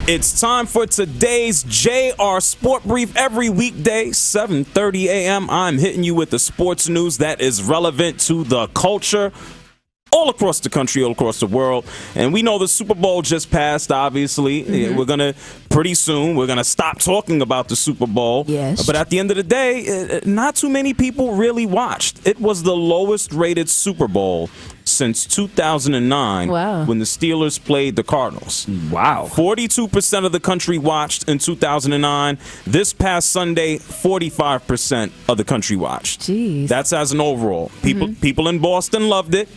It's time for today's JR Sport Brief. Every weekday, 7:30 a.m., I'm hitting you with the sports news that is relevant to the culture all across the country, all across the world. And we know the Super Bowl just passed, obviously. We're going to, pretty soon, we're going to stop talking about the Super Bowl. Yes. But at the end of the day, not too many people really watched. It was the lowest rated Super Bowl since 2009 when the Steelers played the Cardinals. Wow. 42% of the country watched in 2009. This past Sunday, 45% of the country watched. Jeez. That's as an overall. People in Boston loved it.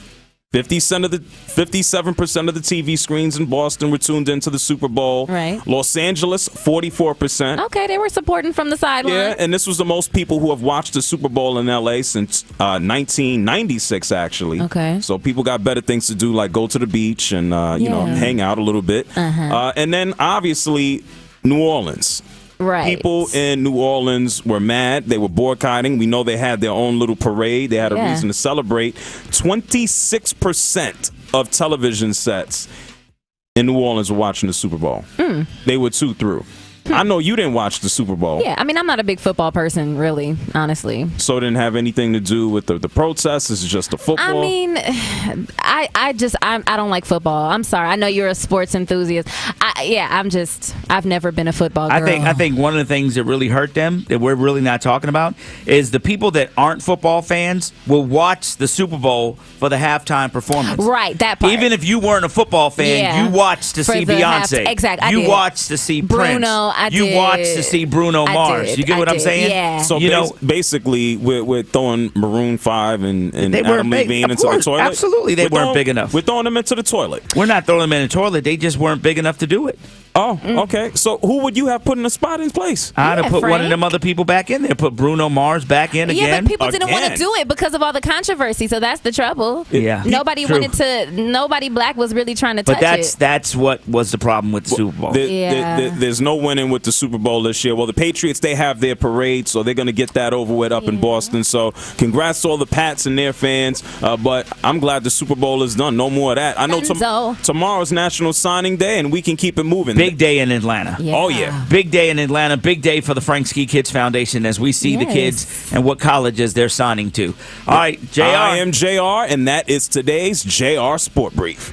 57% of the TV screens in Boston were tuned into the Super Bowl. Right. Los Angeles, 44%. Okay, they were supporting from the sidelines. Yeah, and this was the most people who have watched the Super Bowl in L.A. since 1996, actually. Okay. So people got better things to do, like go to the beach and hang out a little bit. And then, obviously, New Orleans. Right. People in New Orleans were mad. They were boycotting. We know they had their own little parade. They had a reason to celebrate. 26% of television sets in New Orleans were watching the Super Bowl. They were too through. I know you didn't watch the Super Bowl. Yeah, I mean, I'm not a big football person, really, honestly. So it didn't have anything to do with the protests? This is just the football? I mean, I don't like football. I'm sorry. I know you're a sports enthusiast. I've never been a football girl. I think one of the things that really hurt them, that we're really not talking about, is the people that aren't football fans will watch the Super Bowl for the halftime performance. Right, that part. Even if you weren't a football fan, you watched to see Beyonce. Exactly. You watched to see Bruno. Prince. You watched to see Bruno Mars. You get what I'm saying? Yeah. So basically, we're throwing Maroon 5 and Adam Levine into the toilet? Absolutely, they weren't big enough. We're throwing them into the toilet. We're not throwing them in the toilet. They just weren't big enough to do it. Oh, okay. So who would you have put in a spot in place? I'd have put one of them other people back in there. Put Bruno Mars back in again. Yeah, but people didn't want to do it because of all the controversy. So that's the trouble. Yeah, nobody wanted to. Nobody black was really trying to touch it. But that's what was the problem with the Super Bowl. There's no winning with the Super Bowl this year. Well, the Patriots, they have their parade, so they're going to get that over with up in Boston. So congrats to all the Pats and their fans. But I'm glad the Super Bowl is done. No more of that. I know tomorrow's National Signing Day, and we can keep it moving. Big day in Atlanta. Yeah. Oh, yeah. Big day in Atlanta. Big day for the Frank Ski Kids Foundation as we see the kids and what colleges they're signing to. All right, JR. I am JR, and that is today's JR Sport Brief.